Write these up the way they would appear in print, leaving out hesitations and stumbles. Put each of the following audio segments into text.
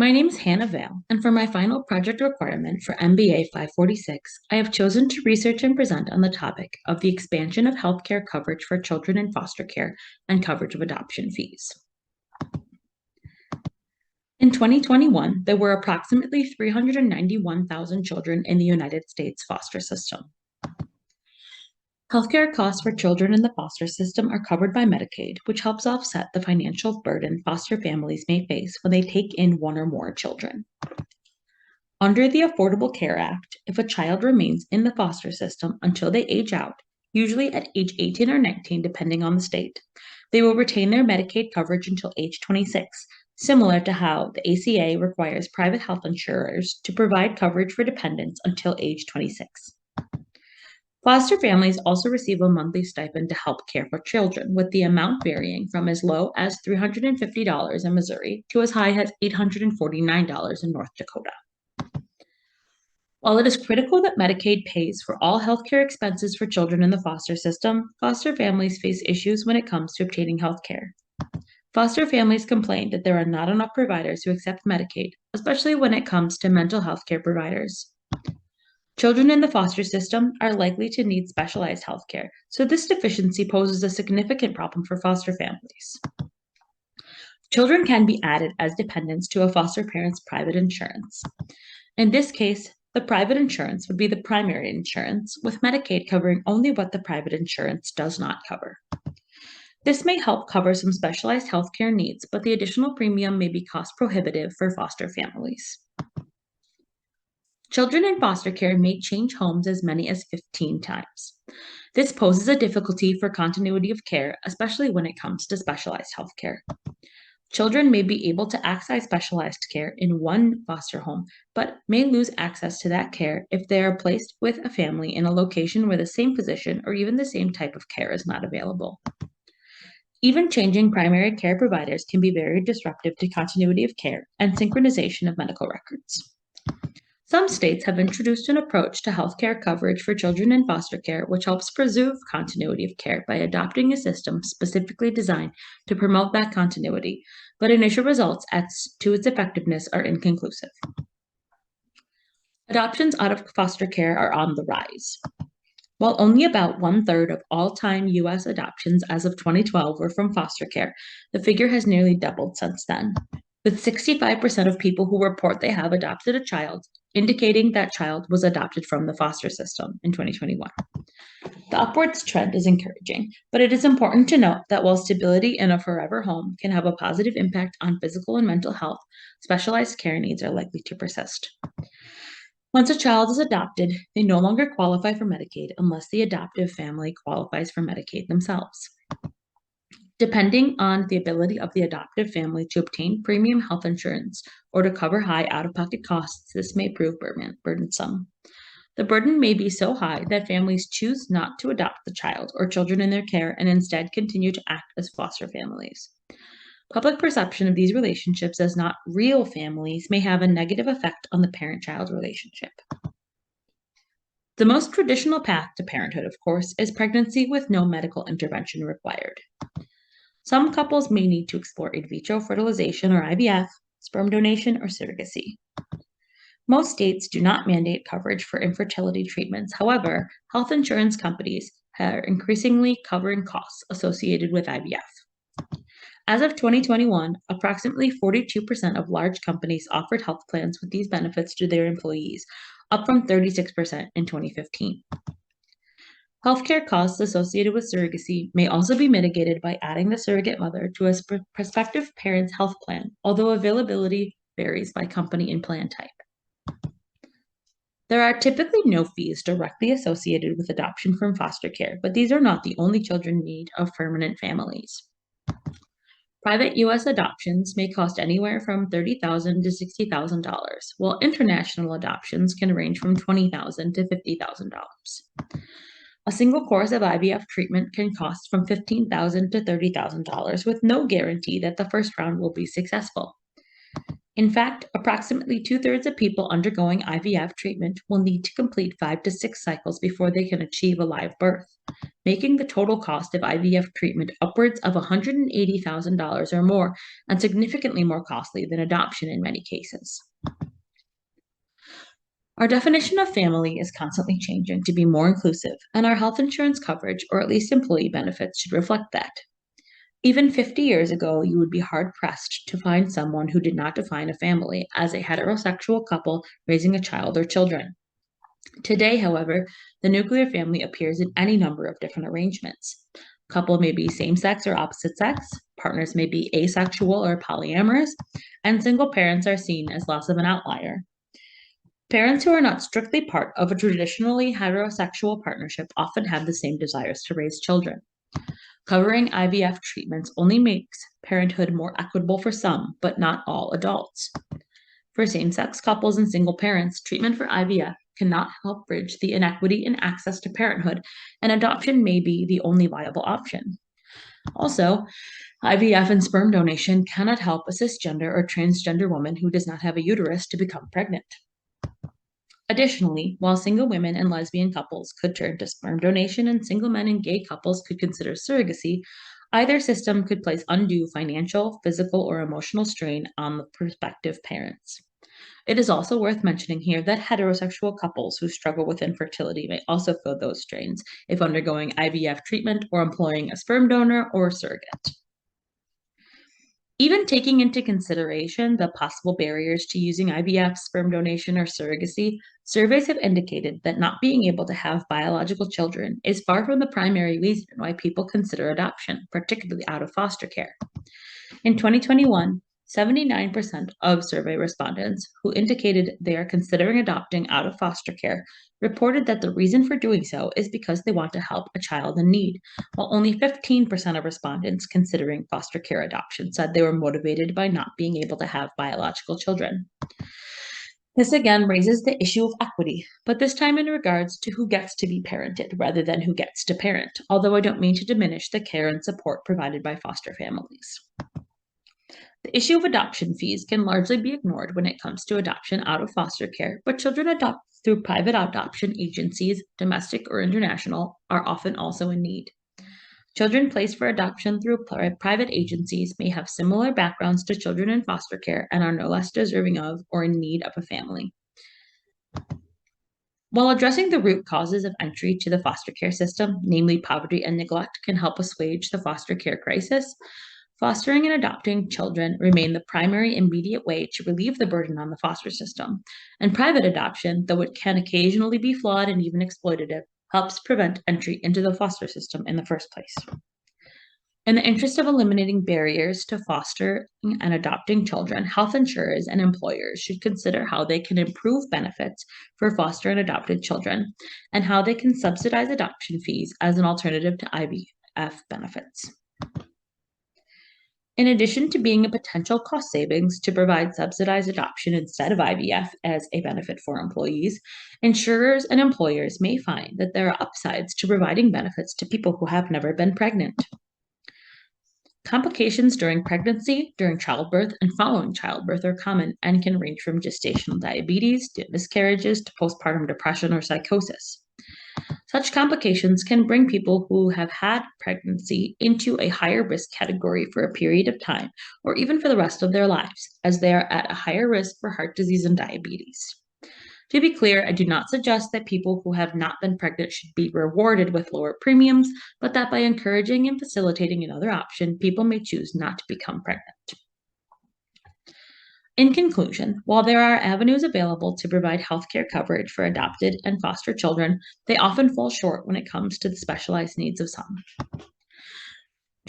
My name is Hannah Vale, and for my final project requirement for MBA 546, I have chosen to research and present on the topic of the expansion of healthcare coverage for children in foster care and coverage of adoption fees. In 2021, there were approximately 391,000 children in the United States foster system. Healthcare costs for children in the foster system are covered by Medicaid, which helps offset the financial burden foster families may face when they take in one or more children. Under the Affordable Care Act, if a child remains in the foster system until they age out, usually at age 18 or 19, depending on the state, they will retain their Medicaid coverage until age 26, similar to how the ACA requires private health insurers to provide coverage for dependents until age 26. Foster families also receive a monthly stipend to help care for children, with the amount varying from as low as $350 in Missouri to as high as $849 in North Dakota. While it is critical that Medicaid pays for all healthcare expenses for children in the foster system, foster families face issues when it comes to obtaining healthcare. Foster families complain that there are not enough providers who accept Medicaid, especially when it comes to mental health care providers. Children in the foster system are likely to need specialized health care, so this deficiency poses a significant problem for foster families. Children can be added as dependents to a foster parent's private insurance. In this case, the private insurance would be the primary insurance, with Medicaid covering only what the private insurance does not cover. This may help cover some specialized health care needs, but the additional premium may be cost prohibitive for foster families. Children in foster care may change homes as many as 15 times. This poses a difficulty for continuity of care, especially when it comes to specialized health care. Children may be able to access specialized care in one foster home, but may lose access to that care if they are placed with a family in a location where the same physician or even the same type of care is not available. Even changing primary care providers can be very disruptive to continuity of care and synchronization of medical records. Some states have introduced an approach to healthcare coverage for children in foster care, which helps preserve continuity of care by adopting a system specifically designed to promote that continuity, but initial results as to its effectiveness are inconclusive. Adoptions out of foster care are on the rise. While only about 1/3 of all-time U.S. adoptions as of 2012 were from foster care, the figure has nearly doubled since then, with 65% of people who report they have adopted a child indicating that child was adopted from the foster system in 2021. The upwards trend is encouraging, but it is important to note that while stability in a forever home can have a positive impact on physical and mental health, specialized care needs are likely to persist. Once a child is adopted, they no longer qualify for Medicaid unless the adoptive family qualifies for Medicaid themselves. Depending on the ability of the adoptive family to obtain premium health insurance or to cover high out-of-pocket costs, this may prove burdensome. The burden may be so high that families choose not to adopt the child or children in their care and instead continue to act as foster families. Public perception of these relationships as not real families may have a negative effect on the parent-child relationship. The most traditional path to parenthood, of course, is pregnancy with no medical intervention required. Some couples may need to explore in vitro fertilization or IVF, sperm donation, or surrogacy. Most states do not mandate coverage for infertility treatments. However, health insurance companies are increasingly covering costs associated with IVF. As of 2021, approximately 42% of large companies offered health plans with these benefits to their employees, up from 36% in 2015. Healthcare costs associated with surrogacy may also be mitigated by adding the surrogate mother to a prospective parent's health plan, although availability varies by company and plan type. There are typically no fees directly associated with adoption from foster care, but these are not the only children in need of permanent families. Private U.S. adoptions may cost anywhere from $30,000 to $60,000, while international adoptions can range from $20,000 to $50,000. A single course of IVF treatment can cost from $15,000 to $30,000 with no guarantee that the first round will be successful. In fact, approximately 2/3 of people undergoing IVF treatment will need to complete 5 to 6 cycles before they can achieve a live birth, making the total cost of IVF treatment upwards of $180,000 or more, and significantly more costly than adoption in many cases. Our definition of family is constantly changing to be more inclusive, and our health insurance coverage, or at least employee benefits, should reflect that. Even 50 years ago, you would be hard-pressed to find someone who did not define a family as a heterosexual couple raising a child or children. Today, however, the nuclear family appears in any number of different arrangements. Couple may be same-sex or opposite sex, partners may be asexual or polyamorous, and single parents are seen as less of an outlier. Parents who are not strictly part of a traditionally heterosexual partnership often have the same desires to raise children. Covering IVF treatments only makes parenthood more equitable for some, but not all adults. For same-sex couples and single parents, treatment for IVF cannot help bridge the inequity in access to parenthood, and adoption may be the only viable option. Also, IVF and sperm donation cannot help a cisgender or transgender woman who does not have a uterus to become pregnant. Additionally, while single women and lesbian couples could turn to sperm donation and single men and gay couples could consider surrogacy, either system could place undue financial, physical, or emotional strain on the prospective parents. It is also worth mentioning here that heterosexual couples who struggle with infertility may also feel those strains if undergoing IVF treatment or employing a sperm donor or surrogate. Even taking into consideration the possible barriers to using IVF, sperm donation, or surrogacy, surveys have indicated that not being able to have biological children is far from the primary reason why people consider adoption, particularly out of foster care. In 2021, 79% of survey respondents who indicated they are considering adopting out of foster care reported that the reason for doing so is because they want to help a child in need, while only 15% of respondents considering foster care adoption said they were motivated by not being able to have biological children. This again raises the issue of equity, but this time in regards to who gets to be parented rather than who gets to parent, although I don't mean to diminish the care and support provided by foster families. The issue of adoption fees can largely be ignored when it comes to adoption out of foster care, but children adopted through private adoption agencies, domestic or international, are often also in need. Children placed for adoption through private agencies may have similar backgrounds to children in foster care and are no less deserving of or in need of a family. While addressing the root causes of entry to the foster care system, namely poverty and neglect, can help assuage the foster care crisis, fostering and adopting children remain the primary immediate way to relieve the burden on the foster system, and private adoption, though it can occasionally be flawed and even exploitative, helps prevent entry into the foster system in the first place. In the interest of eliminating barriers to fostering and adopting children, health insurers and employers should consider how they can improve benefits for foster and adopted children, and how they can subsidize adoption fees as an alternative to IVF benefits. In addition to being a potential cost savings to provide subsidized adoption instead of IVF as a benefit for employees, insurers and employers may find that there are upsides to providing benefits to people who have never been pregnant. Complications during pregnancy, during childbirth, and following childbirth are common and can range from gestational diabetes to miscarriages to postpartum depression or psychosis. Such complications can bring people who have had pregnancy into a higher risk category for a period of time, or even for the rest of their lives, as they are at a higher risk for heart disease and diabetes. To be clear, I do not suggest that people who have not been pregnant should be rewarded with lower premiums, but that by encouraging and facilitating another option, people may choose not to become pregnant. In conclusion, while there are avenues available to provide healthcare coverage for adopted and foster children, they often fall short when it comes to the specialized needs of some.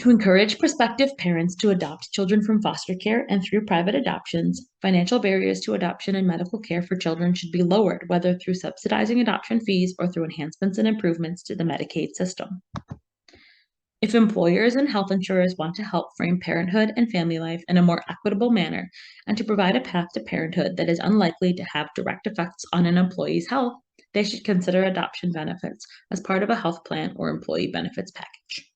To encourage prospective parents to adopt children from foster care and through private adoptions, financial barriers to adoption and medical care for children should be lowered, whether through subsidizing adoption fees or through enhancements and improvements to the Medicaid system. If employers and health insurers want to help frame parenthood and family life in a more equitable manner and to provide a path to parenthood that is unlikely to have direct effects on an employee's health, they should consider adoption benefits as part of a health plan or employee benefits package.